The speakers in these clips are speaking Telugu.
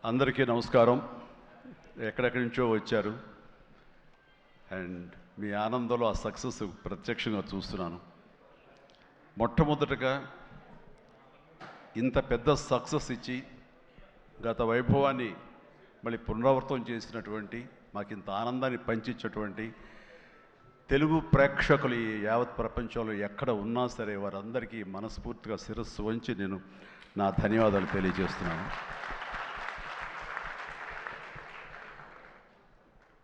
అందరికీ నమస్కారం. ఎక్కడెక్కడి నుంచో వచ్చారు అండ్ మీ ఆనందంలో ఆ సక్సెస్ ప్రత్యక్షంగా చూస్తున్నాను. మొట్టమొదటగా ఇంత పెద్ద సక్సెస్ ఇచ్చి గత వైభవాన్ని మళ్ళీ పునరావృతం చేసినటువంటి, మాకు ఇంత ఆనందాన్ని పంచించేటువంటి తెలుగు ప్రేక్షకులు ఈ యావత్ ప్రపంచంలో ఎక్కడ ఉన్నా సరే వారందరికీ మనస్ఫూర్తిగా శిరస్సు వంచి నేను నా ధన్యవాదాలు తెలియజేస్తున్నాను.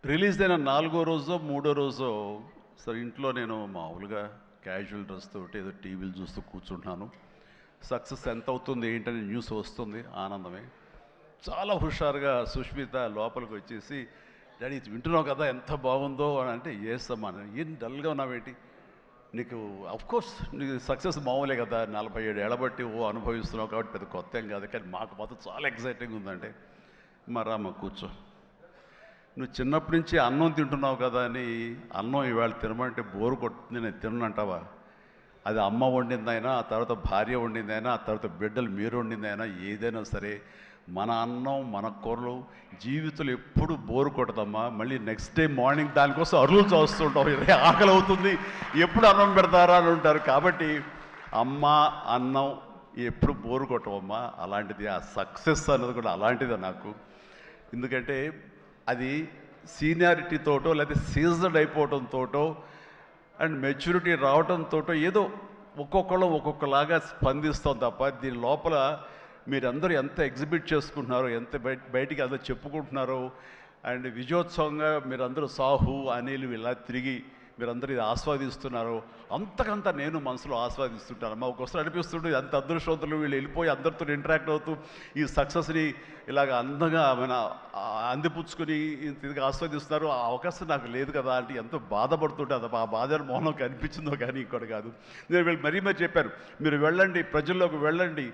రిలీజ్ అయిన 4వ రోజో 3వ రోజో సరే ఇంట్లో నేను మామూలుగా క్యాజువల్ డ్రెస్ తోటి ఏదో టీవీలు చూస్తూ కూర్చుంటున్నాను. సక్సెస్ ఎంత అవుతుంది ఏంటని న్యూస్ వస్తుంది, ఆనందమే. చాలా హుషారుగా సుష్మిత లోపలికి వచ్చేసి, డాడీ వింటున్నావు కదా ఎంత బాగుందో అని అంటే, ఏసమ్మా ఏం డల్గా ఉన్నావేంటి, నీకు అఫ్కోర్స్ నీకు సక్సెస్ మామూలే కదా, 47 ఏళ్ళ బట్టి అనుభవిస్తున్నావు కాబట్టి పెద్ద కొత్త ఏం కాదు, కానీ మాకు మాత్రం చాలా ఎక్సైటింగ్ ఉందంటే, మరమ్మ కూర్చో, నువ్వు చిన్నప్పటి నుంచి అన్నం తింటున్నావు కదా అని అన్నం ఇవాళ తినమంటే బోరు కొట్టుతుంది, నేను తినంటావా? అది అమ్మ వండిందైనా, ఆ తర్వాత భార్య వండిందైనా, ఆ తర్వాత బిడ్డలు మీరు వండిందైనా, ఏదైనా సరే మన అన్నం మన కూరలు జీవితంలో ఎప్పుడు బోరు కొట్టదమ్మా. మళ్ళీ నెక్స్ట్ డే మార్నింగ్ దానికోసం అరువులు చూస్తుంటాం, ఆకలి అవుతుంది, ఎప్పుడు అన్నం పెడతారా అని ఉంటారు. కాబట్టి అమ్మ అన్నం ఎప్పుడు బోరు కొట్టవమ్మా. అలాంటిది ఆ సక్సెస్ అన్నది కూడా అలాంటిదే నాకు. ఎందుకంటే అది సీనియారిటీతోటో లేకపోతే సీజన్ అయిపోవడంతోటో అండ్ మెచ్యూరిటీ రావడంతో ఏదో ఒక్కొక్కళ్ళు ఒక్కొక్కలాగా స్పందిస్తాం తప్ప, దీని లోపల మీరందరూ ఎంత ఎగ్జిబిట్ చేసుకుంటున్నారో, ఎంత బయటికి అందరూ చెప్పుకుంటున్నారో, అండ్ విజయోత్సవంగా మీరందరూ సాహు అనిల్ ఇలా తిరిగి మీరందరూ ఇది ఆస్వాదిస్తున్నారు, అంతకంతా నేను మనసులో ఆస్వాదిస్తుంటాను. మా ఒకసారి అనిపిస్తుంటే ఎంత అదృష్టవంతులు వీళ్ళు వెళ్ళిపోయి అందరితో ఇంటరాక్ట్ అవుతూ ఈ సక్సెస్ని ఇలాగ అందంగా మన అందిపుచ్చుకొని ఇదిగా ఆస్వాదిస్తున్నారు. ఆ అవకాశం నాకు లేదు కదా అంటే ఎంతో బాధపడుతుంటే, అది ఆ బాధ మౌనం కనిపించిందో కానీ ఇంకోటి కాదు. నేను వీళ్ళు మరీ చెప్పారు, మీరు వెళ్ళండి, ప్రజల్లోకి వెళ్ళండి,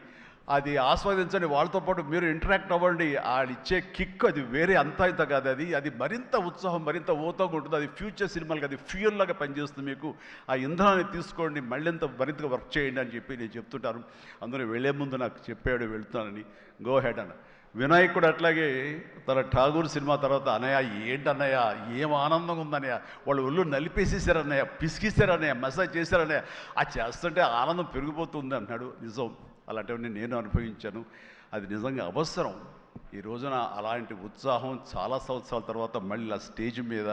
అది ఆస్వాదించండి, వాళ్ళతో పాటు మీరు ఇంటరాక్ట్ అవ్వండి, వాళ్ళు ఇచ్చే కిక్ అది వేరే అంతా ఇంత కాదు, అది మరింత ఉత్సాహం మరింత ఊతగా ఉంటుంది. అది ఫ్యూచర్ సినిమాలకి అది ఫ్యూయల్ లాగా పనిచేస్తుంది. మీకు ఆ ఇంధనాన్ని తీసుకోండి, మరింతగా వర్క్ చేయండి అని చెప్పి నేను చెప్తుంటాను. అందులో వెళ్ళే ముందు నాకు చెప్పాడు వెళ్తానని, గో హెడ్ అన్న. వినాయక్ కూడా అట్లాగే తన ఠాగూర్ సినిమా తర్వాత, అన్నయ్య ఏంటన్నయ్య ఏం ఆనందంగా ఉందన్నయ్య, వాళ్ళు ఒళ్ళు నలిపేసేసారన్నయ్య, పిసికిసారన్నయ్య, మసాజ్ చేశారన్నయ్య, ఆ చేస్తుంటే ఆనందం పెరిగిపోతుంది అన్నాడు. నిజం, అలాంటివన్నీ నేను అనుభవించాను. అది నిజంగా అవసరం. ఈ రోజున అలాంటి ఉత్సాహం చాలా సంవత్సరాల తర్వాత మళ్ళీ ఆ స్టేజ్ మీద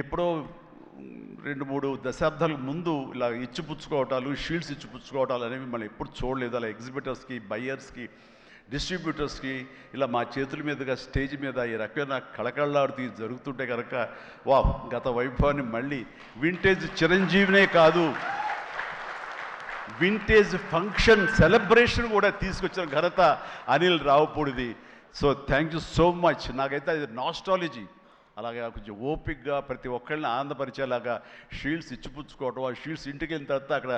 ఎప్పుడో 2-3 దశాబ్దాలకు ముందు ఇలా ఇచ్చిపుచ్చుకోవటాలు, షీల్డ్స్ ఇచ్చిపుచ్చుకోవటాలు అనేవి మనం ఎప్పుడు చూడలేదు. అలా ఎగ్జిబిటర్స్కి, బయ్యర్స్కి, డిస్ట్రిబ్యూటర్స్కి ఇలా మా చేతుల మీదుగా స్టేజ్ మీద ఈ రకమైన కళకళలాడుతూ జరుగుతుంటే కనుక, వా గత వైభవాన్ని మళ్ళీ వింటేజ్ చిరంజీవినే కాదు, వింటేజ్ ఫంక్షన్ సెలబ్రేషన్ కూడా తీసుకొచ్చిన ఘనత అనిల్ రావుపూడిది. So thank you so much. నాకైతే అది నాస్టాలజీ. అలాగే కొంచెం ఓపిక్గా ప్రతి ఒక్కళ్ళని ఆనందపరిచేలాగా షీల్డ్స్ ఇచ్చిపుచ్చుకోవటం, ఆ షీల్డ్స్ ఇంటికి వెళ్ళిన తర్వాత అక్కడ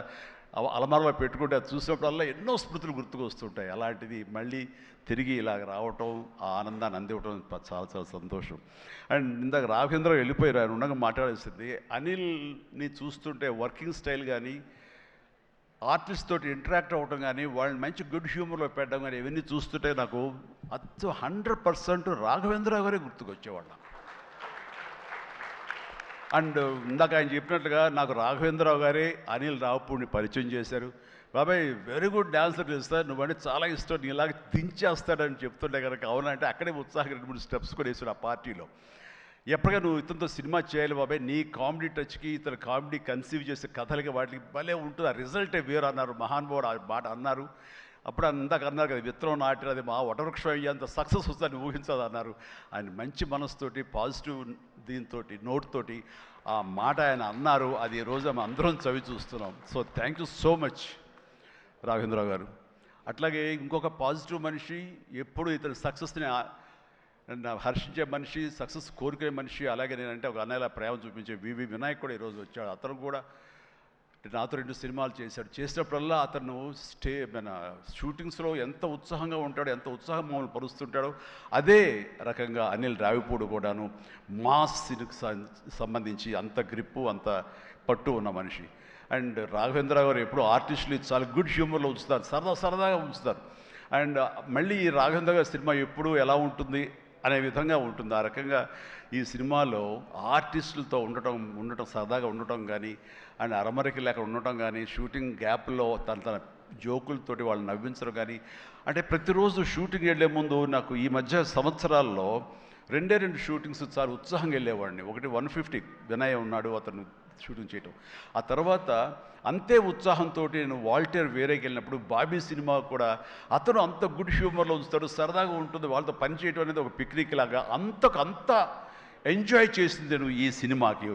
అలమారలో పెట్టుకుంటే అది చూసినప్పుడల్లా ఎన్నో స్మృతులు గుర్తుకు వస్తుంటాయి. అలాంటిది మళ్ళీ తిరిగి ఇలాగ రావటం, ఆ ఆనందాన్ని అందివ్వటం చాలా చాలా సంతోషం. అండ్ ఇందాక రాఘవేంద్ర వెళ్ళిపోయారు, ఆయన ఉండగా మాట్లాడేసింది. అనిల్ని చూస్తుంటే వర్కింగ్ స్టైల్ కానీ, ఆర్టిస్ట్ తోటి ఇంటరాక్ట్ అవ్వటం కానీ, వాళ్ళని మంచి గుడ్ హ్యూమర్లో పెట్టడం కానీ, ఇవన్నీ చూస్తుంటే నాకు 100% రాఘవేంద్రరావు గారే గుర్తుకొచ్చేవాళ్ళ. అండ్ ఇందాక ఆయన చెప్పినట్లుగా నాకు రాఘవేంద్రరావు గారే అనిల్ రావుపూడిని పరిచయం చేశారు. బాబాయ్ వెరీ గుడ్ డాన్సర్ చేస్తారు, నువ్వంటే చాలా ఇష్టం, నీ ఇలాగ దించేస్తాడని చెప్తుంటే కనుక, అవునంటే అక్కడే ఉత్సాహం 2-3 స్టెప్స్ కూడా వేసాడు ఆ పార్టీలో. ఎప్పటికీ నువ్వు ఇతనితో సినిమా చేయాలి బాబాయ్, నీ కామెడీ టచ్కి, ఇతను కామెడీ కన్సీవ్ చేసే కథలకి వాటికి భలే ఉంటుంది, ఆ రిజల్టే వేరు అన్నారు. మహానుభావుడు ఆ మాట అన్నారు. అప్పుడు ఇందాక అన్నారు కదా, విత్తనం నాటిన అది మా వటవృక్షం అయ్యేంత సక్సెస్ వస్తుందని ఊహించదు అన్నారు. ఆయన మంచి మనసుతోటి, పాజిటివ్ దీంతో, నోట్తోటి ఆ మాట ఆయన అన్నారు. అది ఈ రోజు మేము అందరం చవి చూస్తున్నాం. So thank you so much Raghavendra Rao గారు. అట్లాగే ఇంకొక పాజిటివ్ మనిషి, ఎప్పుడు ఇతని సక్సెస్ని హర్షించే మనిషి, సక్సెస్ కోరుకునే మనిషి. అలాగే నేనంటే ఒక అన్నయ్యలా ప్రేమ చూపించే వివి వినాయక్ కూడా ఈరోజు వచ్చాడు. అతను కూడా నాతో 2 సినిమాలు చేశాడు. చేసినప్పుడల్లా అతను మన షూటింగ్స్లో ఎంత ఉత్సాహంగా ఉంటాడో, ఎంత ఉత్సాహం మమ్మల్ని పరుస్తుంటాడో, అదే రకంగా అనిల్ రావిపూడి కూడాను మాస్కి సంబంధించి అంత గ్రిప్పు, అంత పట్టు ఉన్న మనిషి. అండ్ రాఘవేంద్ర గారు ఎప్పుడు ఆర్టిస్టులు చాలా గుడ్ హ్యూమర్లో ఉంచుతారు, సరదాగా ఉంచుతారు. అండ్ మళ్ళీ ఈ రాఘవేంద్ర గారి సినిమా ఎప్పుడు ఎలా ఉంటుంది అనే విధంగా ఉంటుంది. ఆ రకంగా ఈ సినిమాలో ఆర్టిస్టులతో ఉండటం సరదాగా ఉండటం కానీ, అండ్ అరమరికి లేక ఉండటం కానీ, షూటింగ్ గ్యాప్లో తన జోకులతోటి వాళ్ళు నవ్వించడం కానీ, అంటే ప్రతిరోజు షూటింగ్ వెళ్ళే ముందు నాకు ఈ మధ్య సంవత్సరాల్లో 2 షూటింగ్స్ చాలా ఉత్సాహంగా వెళ్ళేవాడిని. ఒకటి 150 వినయ్ ఉన్నాడు, అతను షూటింగ్ చేయటం. ఆ తర్వాత అంతే ఉత్సాహంతో నేను వాల్టర్ వేరేకి వెళ్ళినప్పుడు బాబీ సినిమా కూడా అతను అంత గుడ్ హ్యూమర్లో ఉంచుతాడు, సరదాగా ఉంటుంది, వాళ్ళతో పని చేయడం అనేది ఒక పిక్నిక్ లాగా అంత ఎంజాయ్ చేసింది నేను ఈ సినిమాకి,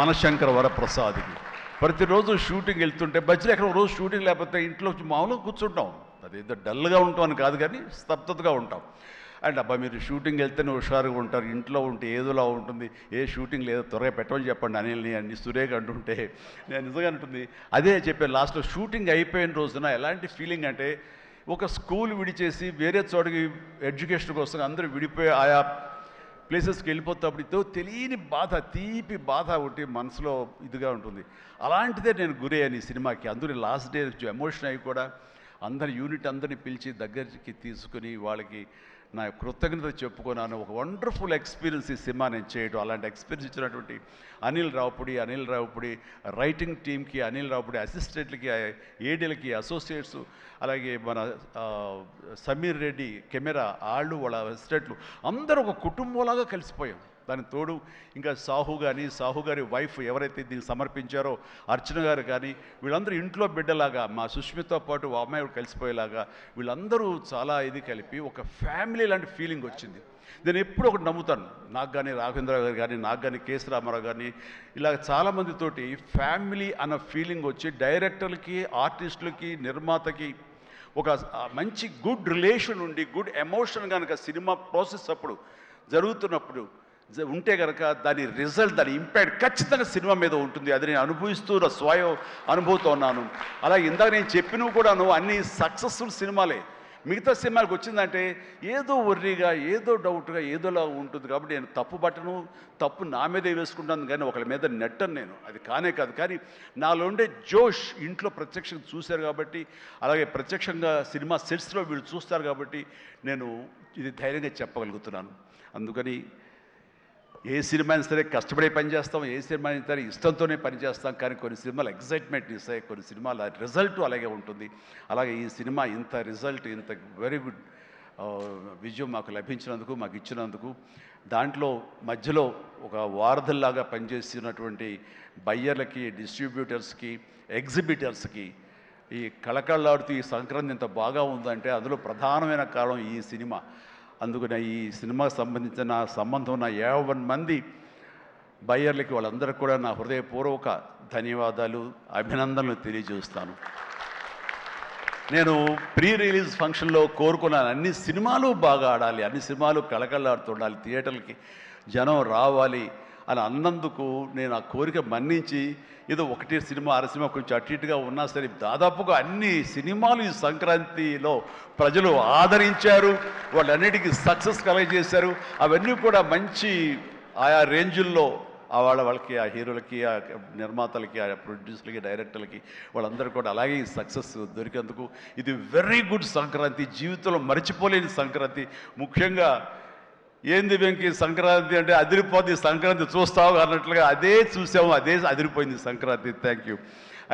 మనశంకర వరప్రసాద్కి. ప్రతిరోజు షూటింగ్ వెళ్తుంటే మధ్యలో ఎక్కడ రోజు షూటింగ్ లేకపోతే ఇంట్లో మామూలుగా కూర్చుంటాం, అదేదో డల్గా ఉంటాం అని కాదు కానీ స్తబ్దతగా ఉంటాం. అండ్ అబ్బా మీరు షూటింగ్ వెళ్తేనే హుషారుగా ఉంటారు, ఇంట్లో ఉంటే ఏదోలా ఉంటుంది, ఏ షూటింగ్ లేదో త్వరగా పెట్టమని చెప్పండి అనిల్ని అన్ని సురేఖ అంటుంటే నేను నిజంగా అంటుంది అదే చెప్పాను. లాస్ట్లో షూటింగ్ అయిపోయిన రోజున ఎలాంటి ఫీలింగ్ అంటే ఒక స్కూల్ విడిచేసి వేరే చోటకి ఎడ్యుకేషన్ కోసం అందరూ విడిపోయి ఆయా ప్లేసెస్కి వెళ్ళిపోతాప్పుడు తెలియని బాధ, తీపి బాధ ఒకటి మనసులో ఇదిగా ఉంటుంది. అలాంటిదే నేను గురయ్యాను ఈ సినిమాకి. అందులో లాస్ట్ డే ఎమోషన్ అయ్యి కూడా అందరి యూనిట్ అందరినీ పిలిచి దగ్గరికి తీసుకుని వాళ్ళకి నా కృతజ్ఞత చెప్పుకున్నాను. ఒక వండర్ఫుల్ ఎక్స్పీరియన్స్ ఈ సినిమా నేను చేయడం. అలాంటి ఎక్స్పీరియన్స్ ఇచ్చినటువంటి అనిల్ రావుపూడి రైటింగ్ టీమ్కి, అనిల్ రావుపూడి అసిస్టెంట్లకి, ఏడీలకి, అసోసియేట్స్, అలాగే మన సమీర్ రెడ్డి కెమెరా వాళ్ళ అసిస్టెంట్లు అందరూ ఒక కుటుంబంలాగా కలిసిపోయాం. దానికి తోడు ఇంకా సాహు గారి వైఫ్ ఎవరైతే దీన్ని సమర్పించారో అర్చన గారు కానీ, వీళ్ళందరూ ఇంట్లో బిడ్డలాగా మా సుష్మితో పాటు అమ్మాయి కలిసిపోయేలాగా వీళ్ళందరూ చాలా ఇది కలిపి ఒక ఫ్యామిలీ లాంటి ఫీలింగ్ వచ్చింది. నేను ఎప్పుడు ఒకటి నమ్ముతాను, నాకు కానీ రాఘవేంద్ర గారు కానీ, నాకు కానీ కేఎస్ రామారావు కానీ, ఇలా చాలామందితోటి ఫ్యామిలీ అన్న ఫీలింగ్ వచ్చి డైరెక్టర్లకి, ఆర్టిస్టులకి, నిర్మాతకి ఒక మంచి గుడ్ రిలేషన్ ఉండి గుడ్ ఎమోషన్ కనుక సినిమా ప్రాసెస్ అప్పుడు జరుగుతున్నప్పుడు ఉంటే కనుక దాని రిజల్ట్, దాని ఇంపాక్ట్ ఖచ్చితంగా సినిమా మీద ఉంటుంది. అది నేను అనుభవిస్తూ స్వయం అనుభూతో ఉన్నాను. అలాగే ఇందాక నేను చెప్పినవి కూడాను అన్ని సక్సెస్ఫుల్ సినిమాలే. మిగతా సినిమాలకు వచ్చిందంటే ఏదో వర్రీగా, ఏదో డౌట్గా, ఏదోలా ఉంటుంది. కాబట్టి నేను తప్పు నా మీదే వేసుకుంటాను కానీ ఒకళ్ళ మీద నెట్టను నేను, అది కానే కాదు. కానీ నాలో ఉండే జోష్ ఇంట్లో ప్రత్యక్షంగా చూశారు కాబట్టి, అలాగే ప్రత్యక్షంగా సినిమా సెట్స్లో వీళ్ళు చూస్తారు కాబట్టి నేను ఇది ధైర్యంగా చెప్పగలుగుతున్నాను. అందుకని ఏ సినిమా అయినా సరే కష్టపడే పని చేస్తాం, ఏ సినిమా అయినా సరే ఇష్టంతోనే పని చేస్తాం. కానీ కొన్ని సినిమాలు ఎగ్జైట్మెంట్ ఇస్తాయి, కొన్ని సినిమాల రిజల్ట్ అలాగే ఉంటుంది. అలాగే ఈ సినిమా ఇంత రిజల్ట్, ఇంత వెరీ గుడ్ విజయం మాకు లభించినందుకు, మాకు ఇచ్చినందుకు, దాంట్లో మధ్యలో ఒక వారధుల్లాగా పనిచేస్తున్నటువంటి బయ్యర్లకి, డిస్ట్రిబ్యూటర్స్కి, ఎగ్జిబిటర్స్కి, ఈ కళకళలాడుతూ ఈ సంక్రాంతి ఇంత బాగా ఉందంటే అందులో ప్రధానమైన కారణం ఈ సినిమా. అందుకని ఈ సినిమాకు సంబంధించిన సంబంధం ఉన్న 50 మంది బయ్యర్లకి, వాళ్ళందరికీ కూడా నా హృదయపూర్వక ధన్యవాదాలు, అభినందనలు తెలియజేస్తాను. నేను ప్రీ రిలీజ్ ఫంక్షన్లో కోరుకున్నాను అన్ని సినిమాలు బాగా ఆడాలి, అన్ని సినిమాలు కళకళలాడుతుండాలి, థియేటర్లకి జనం రావాలి అని అన్నందుకు నేను ఆ కోరిక మన్నించి ఏదో ఒకటి సినిమా, సినిమా కొంచెం అటు ఇటుగా ఉన్నా సరే దాదాపుగా అన్ని సినిమాలు ఈ సంక్రాంతిలో ప్రజలు ఆదరించారు, వాళ్ళన్నిటికీ సక్సెస్ కలగజేశారు. అవన్నీ కూడా మంచి ఆయా రేంజుల్లో వాళ్ళకి, ఆ హీరోలకి, ఆ నిర్మాతలకి, ఆ ప్రొడ్యూసర్లకి, డైరెక్టర్లకి, వాళ్ళందరూ కూడా అలాగే ఈ సక్సెస్ దొరికేందుకు ఇది వెరీ గుడ్ సంక్రాంతి, జీవితంలో మర్చిపోలేని సంక్రాంతి. ముఖ్యంగా ఏంది వెంకీ సంక్రాంతి అంటే అదిరిపోద్ది సంక్రాంతి చూస్తావు అన్నట్లుగా అదే చూసాము, అదే అదిరిపోయింది సంక్రాంతి. Thank you.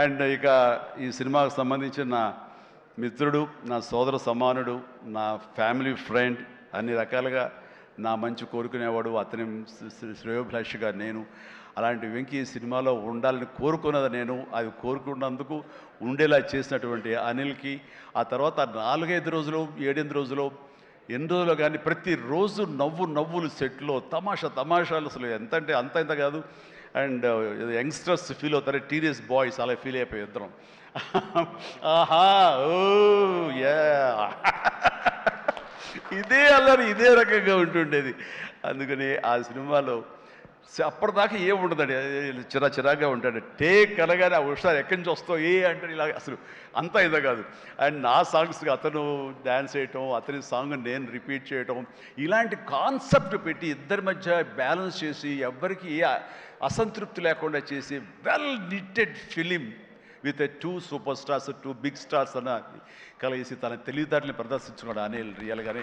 అండ్ ఇక ఈ సినిమాకు సంబంధించిన నా మిత్రుడు, నా సోదర సమానుడు, నా ఫ్యామిలీ ఫ్రెండ్, అన్ని రకాలుగా నా మంచి కోరుకునేవాడు, అతని శ్రేయోభిలాషిగా నేను. అలాంటి వెంకీ సినిమాలో ఉండాలని కోరుకున్నది నేను, అది కోరుకున్నందుకు ఉండేలా చేసినటువంటి అనిల్కి, ఆ తర్వాత 4-5 రోజులు 7-8 రోజులు ఎన్ని రోజులు కానీ ప్రతిరోజు నవ్వులు సెట్లో తమాషాలు అసలు ఎంత అంటే అంత కాదు. అండ్ యంగ్స్టర్స్ ఫీల్ అవుతారు, టీనేజ్ బాయ్స్ అలా ఫీల్ అయిపోయి ఇద్దరం. ఆహా ఓ యా ఇదే అల్లరి ఇదే రకంగా ఉంటుండేది. అందుకని ఆ సినిమాలో అప్పటిదాకా ఏముండదండి, చిరాగా ఉంటాడు. టేక్ అనగానే ఆ హుషారు ఎక్కడి నుంచి వస్తావు అంటే ఇలా అసలు అంతా ఇదే కాదు. అండ్ నా సాంగ్స్కి అతను డ్యాన్స్ చేయటం, అతని సాంగ్ నేను రిపీట్ చేయటం, ఇలాంటి కాన్సెప్ట్ పెట్టి ఇద్దరి మధ్య బ్యాలెన్స్ చేసి ఎవ్వరికి ఏ అసంతృప్తి లేకుండా చేసి well knitted film with 2 super stars, 2 big stars అన్న కలిసి తన తెలివితేటల్ని ప్రదర్శించుకున్నాడు అనిల్ రియల్గానే.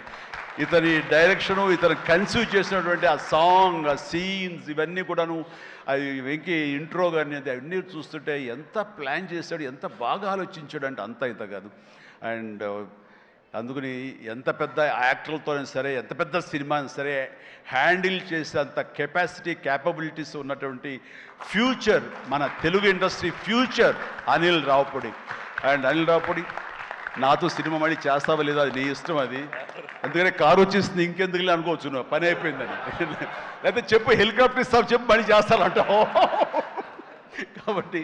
ఇతని డైరెక్షను, ఇతను కన్సీవ్ చేసినటువంటి ఆ సాంగ్, ఆ సీన్స్ ఇవన్నీ కూడాను, అది వెంకీ ఇంట్రో కానీ అవన్నీ చూస్తుంటే ఎంత ప్లాన్ చేశాడు, ఎంత బాగా ఆలోచించాడు అంటే అంత ఇంత కాదు. అండ్ అందుకని ఎంత పెద్ద యాక్టర్లతోనే సరే, ఎంత పెద్ద సినిమాని సరే హ్యాండిల్ చేసేంత కెపాసిటీ, క్యాపబిలిటీస్ ఉన్నటువంటి ఫ్యూచర్, మన Telugu industry future Anil Ravipudi. And Anil Ravipudi నాతో సినిమా మళ్ళీ చేస్తావా లేదా అది నీ ఇష్టం, అది ఎందుకంటే కారు వచ్చేసింది ఇంకెందుకులే అనుకోవచ్చు, నువ్వు పని అయిపోయిందని. లేకపోతే చెప్పు హెలికాప్టర్ ఇస్తావు, చెప్పు మళ్ళీ చేస్తానంటావు. కాబట్టి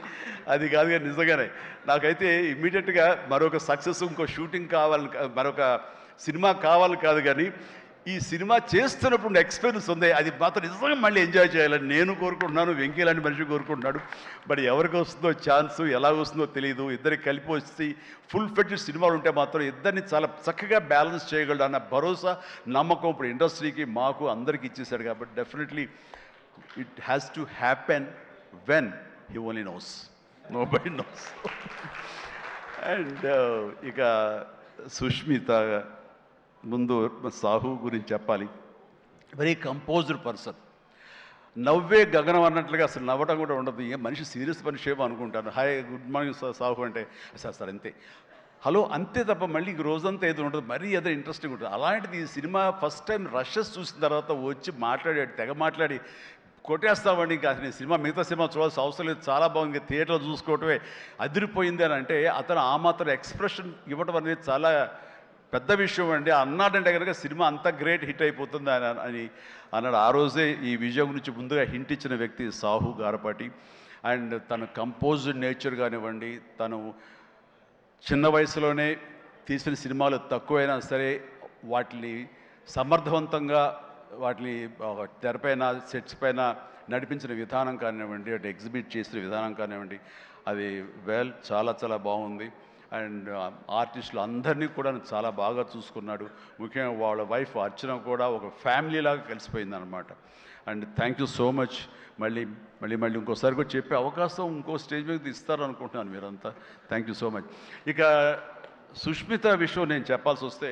అది కాదు కానీ నిజంగానే నాకైతే ఇమ్మీడియట్గా మరొక సక్సెస్, ఇంకో షూటింగ్ కావాలి, మరొక సినిమా కావాలి కాదు, కానీ ఈ సినిమా చేస్తున్నప్పుడు ఎక్స్పీరియన్స్ ఉంది, అది మాత్రం నిజంగా మళ్ళీ ఎంజాయ్ చేయాలని నేను కోరుకుంటున్నాను, వెంకీ లాంటి మనిషి కోరుకుంటున్నాడు. బట్ ఎవరికి వస్తుందో ఛాన్స్, ఎలా వస్తుందో తెలియదు. ఇద్దరికి కలిపి వచ్చి ఫుల్ ఫెడ్జ్ సినిమాలు ఉంటే మాత్రం ఇద్దరిని చాలా చక్కగా బ్యాలెన్స్ చేయగలడు అన్న భరోసా, నమ్మకం ఇప్పుడు ఇండస్ట్రీకి, మాకు అందరికి ఇచ్చేశాడు. కాబట్టి definitely it has to happen when he only knows, nobody knows. And ఇక సుష్మిత ముందు సాహు గురించి చెప్పాలి. వెరీ కంపోజ్డ్ పర్సన్, నవ్వే గగనం అన్నట్లుగా అసలు నవ్వటం కూడా ఉండదు. ఏ మనిషి సీరియస్ మనిషి ఏమో అనుకుంటాను. హాయ్ గుడ్ మార్నింగ్ సాహు అంటే సార్ అంతే, హలో అంతే తప్ప మళ్ళీ రోజంతా ఏదో ఉంటుంది, మరీ ఏదో ఇంట్రెస్టింగ్ ఉంటుంది. అలాంటిది ఈ సినిమా ఫస్ట్ టైం రషెస్ చూసిన తర్వాత వచ్చి మాట్లాడాడు, తెగ మాట్లాడి కొట్టేస్తామండి. ఇంకా అసలు సినిమా మిగతా సినిమా చూడాల్సిన అవసరం లేదు, చాలా బాగుంది, థియేటర్లో చూసుకోవటమే అదిరిపోయింది అని అంటే అతను ఆ మాత్రం ఎక్స్ప్రెషన్ ఇవ్వటం అనేది చాలా పెద్ద విషయం అండి. అన్నాడంటే కనుక సినిమా అంత గ్రేట్ హిట్ అయిపోతుంది అని అన్నాడు. ఆ రోజే ఈ విజయం గురించి ముందుగా హింట్ ఇచ్చిన వ్యక్తి సాహు గారపాటి. అండ్ తన కంపోజ్డ్ నేచర్ కానివ్వండి, తను చిన్న వయసులోనే తీసిన సినిమాలు తక్కువైనా సరే వాటిని సమర్థవంతంగా వాటిని తెరపైన, సెట్స్ పైన నడిపించిన విధానం కానివ్వండి, అటు ఎగ్జిబిట్ చేసిన విధానం కానివ్వండి, అది చాలా చాలా బాగుంది. అండ్ ఆర్టిస్టులు అందరినీ కూడా చాలా బాగా చూసుకున్నాడు. ముఖ్యంగా వాళ్ళ వైఫ్ అర్చన కూడా ఒక ఫ్యామిలీలాగా కలిసిపోయింది అనమాట. And thank you so much. మళ్ళీ మళ్ళీ మళ్ళీ ఇంకోసారి కూడా చెప్పే అవకాశం ఇంకో స్టేజ్ మీద ఇస్తారనుకుంటున్నాను మీరంతా. Thank you so much. ఇక సుష్మిత విషయం నేను చెప్పాల్సి వస్తే,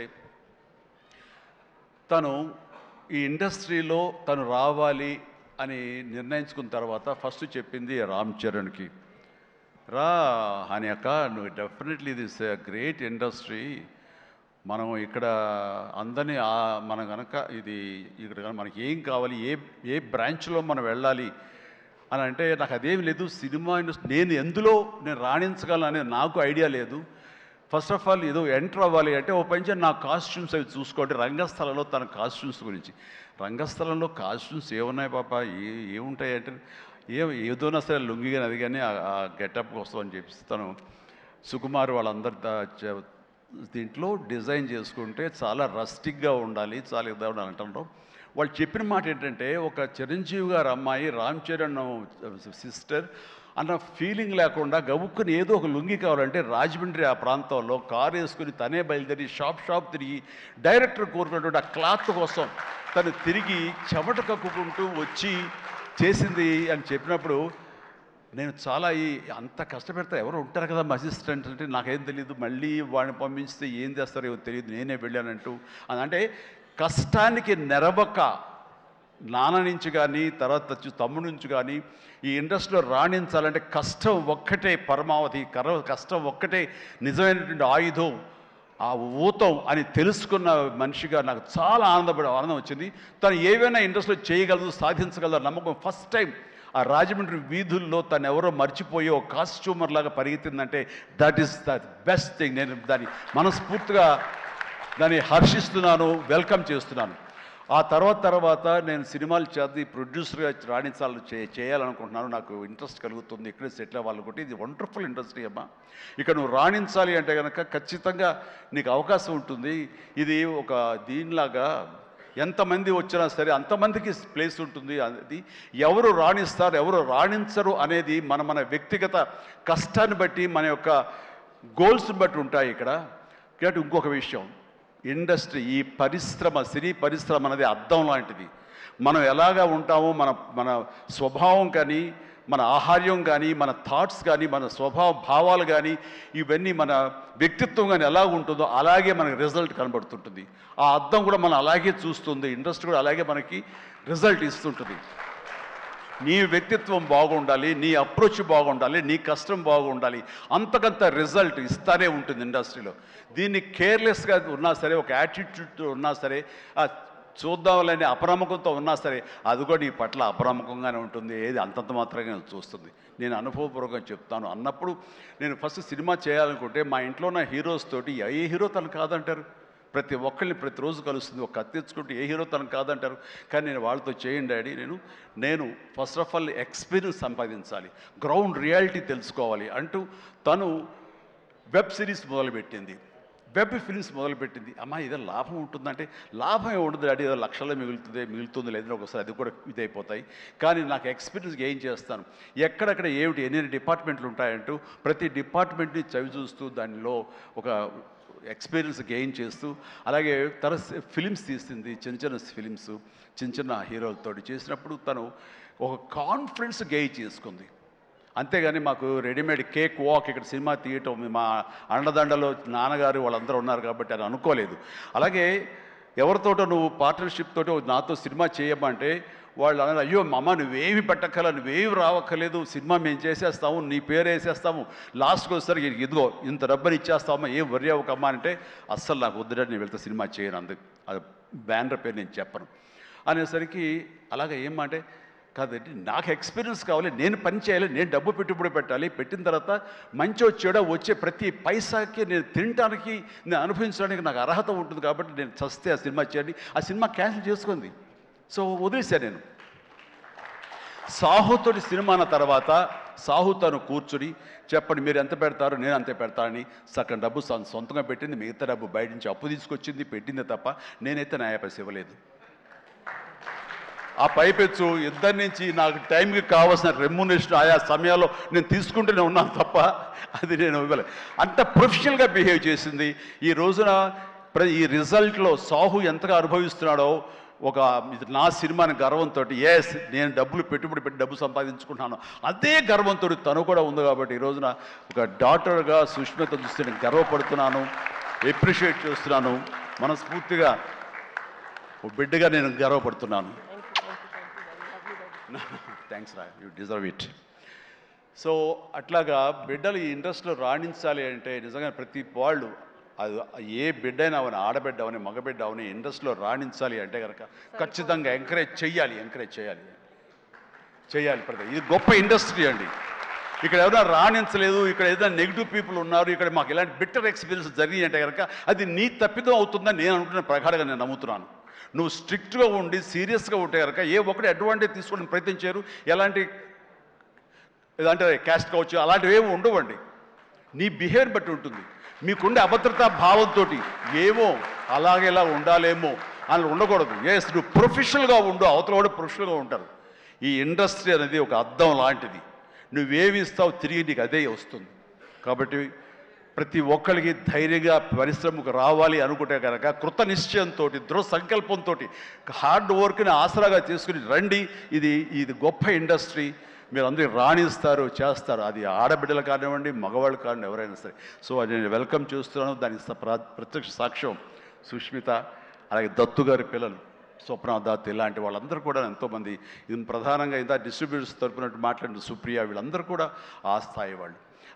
తను ఈ ఇండస్ట్రీలో తను రావాలి అని నిర్ణయించుకున్న తర్వాత ఫస్ట్ చెప్పింది రామ్ చరణ్కి, రా అని అక్క, నువ్వు డెఫినెట్లీ దిస్ గ్రేట్ ఇండస్ట్రీ, మనం ఇక్కడ అందరినీ మనం కనుక ఇది ఇక్కడ మనకి ఏం కావాలి, ఏ బ్రాంచ్లో మనం వెళ్ళాలి అని అంటే నాకు అదేం లేదు, సినిమా ఇండస్ట్రీ నేను ఎందులో నేను రాణించగలను అనేది నాకు ఐడియా లేదు. ఫస్ట్ ఆఫ్ ఆల్ ఏదో ఎంటర్ అవ్వాలి అంటే ఓ పని నా కాస్ట్యూమ్స్ అవి చూసుకోండి. రంగస్థలంలో తన కాస్ట్యూమ్స్ గురించి, రంగస్థలంలో కాస్ట్యూమ్స్ ఏమున్నాయి పాప, ఏముంటాయి అంటే ఏదోనా సరే లుంగి కానీ అది కానీ ఆ గెటప్కి వస్తామని చెప్పి తను సుకుమార్ వాళ్ళందరి దీంట్లో డిజైన్ చేసుకుంటే చాలా రస్టిక్గా ఉండాలి, చాలా ఇదా ఉండాలి అంటారు. వాళ్ళు చెప్పిన మాట ఏంటంటే, ఒక చిరంజీవి గారు అమ్మాయి రామ్ చరణ్ సిస్టర్ అన్న ఫీలింగ్ లేకుండా గబుక్కుని ఏదో ఒక లుంగి కావాలంటే రాజమండ్రి ఆ ప్రాంతంలో కారు వేసుకుని తనే బయలుదేరి షాప్ తిరిగి డైరెక్టర్ కోరుకున్నటువంటి ఆ క్లాత్ కోసం తను తిరిగి చెమట కక్కుకుంటూ వచ్చి చేసింది అని చెప్పినప్పుడు నేను చాలా అంత కష్టపెడతా ఎవరు ఉంటారు కదా మా అసిస్టెంట్ అంటే నాకేం తెలియదు, మళ్ళీ వాడిని పంపించితే ఏం చేస్తారో ఏమో తెలియదు, నేనే వెళ్ళానంటూ అంటే కష్టానికి నెరవక నాన్న నుంచి కానీ తర్వాత తమ్ముడి నుంచి కానీ ఈ ఇండస్ట్రీలో రాణించాలంటే కష్టం ఒక్కటే పరమావధి, కష్టం ఒక్కటే నిజమైనటువంటి ఆయుధం, ఆ ఊతం అని తెలుసుకున్న మనిషిగా నాకు చాలా ఆనందం వచ్చింది. తను ఏవైనా ఇండస్ట్రీలో చేయగలదు, సాధించగలదు నమ్మకం. ఫస్ట్ టైం ఆ రాజమండ్రి వీధుల్లో తను ఎవరో మర్చిపోయి ఒక కాస్ట్యూమర్ లాగా పరిగెత్తిందంటే that is the best thing. నేను దాన్ని మనస్ఫూర్తిగా దాన్ని హర్షిస్తున్నాను, వెల్కమ్ చేస్తున్నాను. ఆ తర్వాత నేను సినిమాలు చేసి ప్రొడ్యూసర్గా చేయాలనుకుంటున్నాను, నాకు ఇంట్రెస్ట్ కలుగుతుంది, ఇక్కడే సెటిల్ అవ్వాలనుకుంటే ఇది వండర్ఫుల్ ఇండస్ట్రీ అమ్మా, ఇక్కడ నువ్వు రాణించాలి అంటే కనుక ఖచ్చితంగా నీకు అవకాశం ఉంటుంది. ఇది ఒక దీనిలాగా ఎంతమంది వచ్చినా సరే అంతమందికి ప్లేస్ ఉంటుంది. అది ఎవరు రాణిస్తారు ఎవరు రాణించరు అనేది మన వ్యక్తిగత కష్టాన్ని బట్టి, మన యొక్క గోల్స్ని బట్టి ఉంటాయి ఇక్కడ. కాబట్టి ఇంకొక విషయం, ఇండస్ట్రీ ఈ పరిశ్రమ, సినీ పరిశ్రమ అనేది అద్దం లాంటిది. మనం ఎలాగా ఉంటామో మన స్వభావం కానీ మన ఆహార్యం కానీ, మన థాట్స్ కానీ, మన స్వభావ భావాలు కానీ, ఇవన్నీ మన వ్యక్తిత్వం కానీ ఎలా ఉంటుందో అలాగే మనకి రిజల్ట్ కనబడుతుంటుంది. ఆ అద్దం కూడా మనం అలాగే చూస్తుంది, ఇండస్ట్రీ కూడా అలాగే మనకి రిజల్ట్ ఇస్తుంటుంది. నీ వ్యక్తిత్వం బాగుండాలి, నీ అప్రోచ్ బాగుండాలి, నీ కష్టం బాగుండాలి, అంతకంత రిజల్ట్ ఇస్తానే ఉంటుంది ఇండస్ట్రీలో. దీన్ని కేర్లెస్గా ఉన్నా సరే, ఒక యాటిట్యూడ్ ఉన్నా సరే, చూద్దామని అపనమ్మకంతో ఉన్నా సరే, అది కూడా నీ పట్ల అపనమ్మకంగానే ఉంటుంది. ఏది అంతంత మాత్రంగా చూస్తుంది. నేను అనుభవపూర్వకంగా చెప్తాను. అన్నప్పుడు నేను ఫస్ట్ సినిమా చేయాలనుకుంటే మా ఇంట్లో ఉన్న హీరోస్ తోటి ఏ హీరో తను కాదంటారు? ప్రతి ఒక్కరిని ప్రతిరోజు కలుస్తుంది. ఒక కత్తి తెచ్చుకుంటే ఏ హీరో తను కాదంటారు? కానీ నేను వాళ్ళతో చేయండి డాడీ, నేను ఫస్ట్ ఆఫ్ ఆల్ ఎక్స్పీరియన్స్ సంపాదించాలి, గ్రౌండ్ రియాలిటీ తెలుసుకోవాలి అంటూ తను వెబ్ సిరీస్ మొదలుపెట్టింది, వెబ్ ఫిలిమ్స్ మొదలుపెట్టింది. అమ్మా ఏదో లాభం ఉంటుందంటే, లాభం ఉండదు డాడీ, ఏదో లక్షల్లో మిగులుతుంది లేదని ఒకసారి అది కూడా ఇదైపోతాయి. కానీ నాకు ఎక్స్పీరియన్స్ గెయిన్ చేస్తాను, ఎక్కడెక్కడ ఏమిటి ఎన్ని డిపార్ట్మెంట్లు ఉంటాయంటూ ప్రతి డిపార్ట్మెంట్ని చవి చూస్తూ దానిలో ఒక ఎక్స్పీరియన్స్ గెయిన్ చేస్తూ, అలాగే తన ఫిలిమ్స్ తీసింది, చిన్న చిన్న ఫిలిమ్స్ చిన్న చిన్న హీరోలతో చేసినప్పుడు తను ఒక కాన్ఫిడెన్స్ గెయిన్ చేసుకుంది. అంతేగాని మాకు రెడీమేడ్ కేక్ వాక్ ఇక్కడ సినిమా తీయటం, మా అండదండలో నాన్నగారు వాళ్ళందరూ ఉన్నారు కాబట్టి అని అనుకోలేదు. అలాగే ఎవరితోటో నువ్వు పార్ట్నర్షిప్ తోటి నాతో సినిమా చేయమంటే వాళ్ళు అన్నారు, అయ్యో అమ్మ నువ్వేమి పెట్టక్కల, నువ్వేమి రావక్కర్లేదు, సినిమా మేము చేసేస్తాము, నీ పేరు వేసేస్తాము, లాస్ట్కి వస్తారు ఇదిగో ఇంత డబ్బని ఇచ్చేస్తామా, ఏం వర్రీ అవ్వకమ్మా అంటే, అస్సలు నాకు వద్దుడని నేను వెళ్తే సినిమా చేయను, అందుకు అది బ్యానర్ పేరు నేను చెప్పను అనేసరికి, అలాగే ఏమంటే కాదండి నాకు ఎక్స్పీరియన్స్ కావాలి, నేను పని చేయాలి, నేను డబ్బు పెట్టుబడి పెట్టాలి, పెట్టిన తర్వాత మంచి వచ్చేడా వచ్చే ప్రతి పైసాకి నేను తినడానికి, నేను అనుభవించడానికి నాకు అర్హత ఉంటుంది కాబట్టి నేను చస్తే ఆ సినిమా చేయండి. ఆ సినిమా క్యాన్సిల్ చేసుకుంది. సో వదిలేశాను నేను. సాహుతోటి సినిమా అన్న తర్వాత సాహు తను కూర్చుని చెప్పండి మీరు ఎంత పెడతారు, నేను అంతే పెడతానని సగం డబ్బు సొంతంగా పెట్టింది, మిగతా డబ్బు బయట నుంచి అప్పు తీసుకొచ్చింది పెట్టింది తప్ప నేనైతే న్యాయ పైస ఇవ్వలేదు. ఆ పైపెచ్చు ఇద్దరి నుంచి నాకు టైంకి కావాల్సిన రెమ్యునరేషన్ ఆయా సమయాల్లో నేను తీసుకుంటూనే ఉన్నాను తప్ప అది నేను ఇవ్వలేదు. అంత ప్రొఫెషనల్గా బిహేవ్ చేసింది. ఈ రోజున ఈ రిజల్ట్లో సాహు ఎంతగా అనుభవిస్తున్నాడో, ఒక నా సినిమాని గర్వంతో, ఎస్ నేను డబ్బులు పెట్టుబడి పెట్టి డబ్బు సంపాదించుకుంటున్నాను అదే గర్వంతో తను కూడా ఉంది. కాబట్టి ఈ రోజున ఒక డాక్టర్గా సుష్మిత చూస్తే నేను గర్వపడుతున్నాను, ఎప్రిషియేట్ చేస్తున్నాను, మనస్ఫూర్తిగా ఓ బిడ్డగా నేను గర్వపడుతున్నాను. థ్యాంక్స్ రా, యూ డిజర్వ్ ఇట్. సో అట్లాగా బిడ్డలు ఈ ఇండస్ట్రీలో రాణించాలి అంటే నిజంగా ప్రతి వాళ్ళు, అది ఏ బిడ్డ అయినా అవని, ఆడబిడ్డ అవని, మగబిడ్డ అవని, ఇండస్ట్రీలో రాణించాలి అంటే కనుక ఖచ్చితంగా ఎంకరేజ్ చేయాలి. ప్రతి ఇది గొప్ప ఇండస్ట్రీ అండి. ఇక్కడ ఎవరైనా రాణించలేదు, ఇక్కడ ఏదైనా నెగిటివ్ పీపుల్ ఉన్నారు, ఇక్కడ మాకు ఇలాంటి బిట్టర్ ఎక్స్పీరియన్స్ జరిగింది అంటే కనుక అది నీ తప్పిదం అవుతుందని నేను అనుకున్న ప్రకారంగా నేను నమ్ముతున్నాను. నువ్వు స్ట్రిక్ట్గా ఉండి సీరియస్గా ఉంటే కనుక ఏ ఒక్కటి అడ్వాంటేజ్ తీసుకోవడానికి ప్రయత్నించారు, ఎలాంటి ఏదంటే క్యాస్ట్ కావచ్చు అలాంటివి ఏమి ఉండవండి. నీ బిహేవియర్ బట్టి ఉంటుంది. మీకుండే అభద్రతా భావంతో ఏమో అలాగేలా ఉండాలేమో అని ఉండకూడదు. ఎస్ నువ్వు ప్రొఫెషనల్గా ఉండు, అవతల కూడా ప్రొఫెషనల్గా ఉంటారు. ఈ ఇండస్ట్రీ అనేది ఒక అద్దం లాంటిది, నువ్వేమి ఇస్తావు తిరిగి నీకు అదే వస్తుంది. కాబట్టి ప్రతి ఒక్కరికి ధైర్యంగా పరిశ్రమకు రావాలి అనుకుంటే కనుక కృత నిశ్చయంతో, దృఢ సంకల్పంతో, హార్డ్ వర్క్ని ఆసరాగా తీసుకుని రండి. ఇది గొప్ప ఇండస్ట్రీ, మీరు అందరూ రాణిస్తారు, చేస్తారు. అది ఆడబిడ్డలు కానివ్వండి, మగవాళ్ళు కానివ్వండి, ఎవరైనా సరే. సో అది నేను వెల్కమ్ చేస్తున్నాను. దానికి ప్రత్యక్ష సాక్ష్యం సుష్మిత, అలాగే దత్తు గారి పిల్లలు స్వప్న దత్, ఇలాంటి వాళ్ళందరూ కూడా ఎంతోమంది, ఇది ప్రధానంగా ఇంత డిస్ట్రిబ్యూటర్స్ తరపునట్టు మాట్లాడిన సుప్రియ, వీళ్ళందరూ కూడా ఆ స్థాయి వాళ్ళు.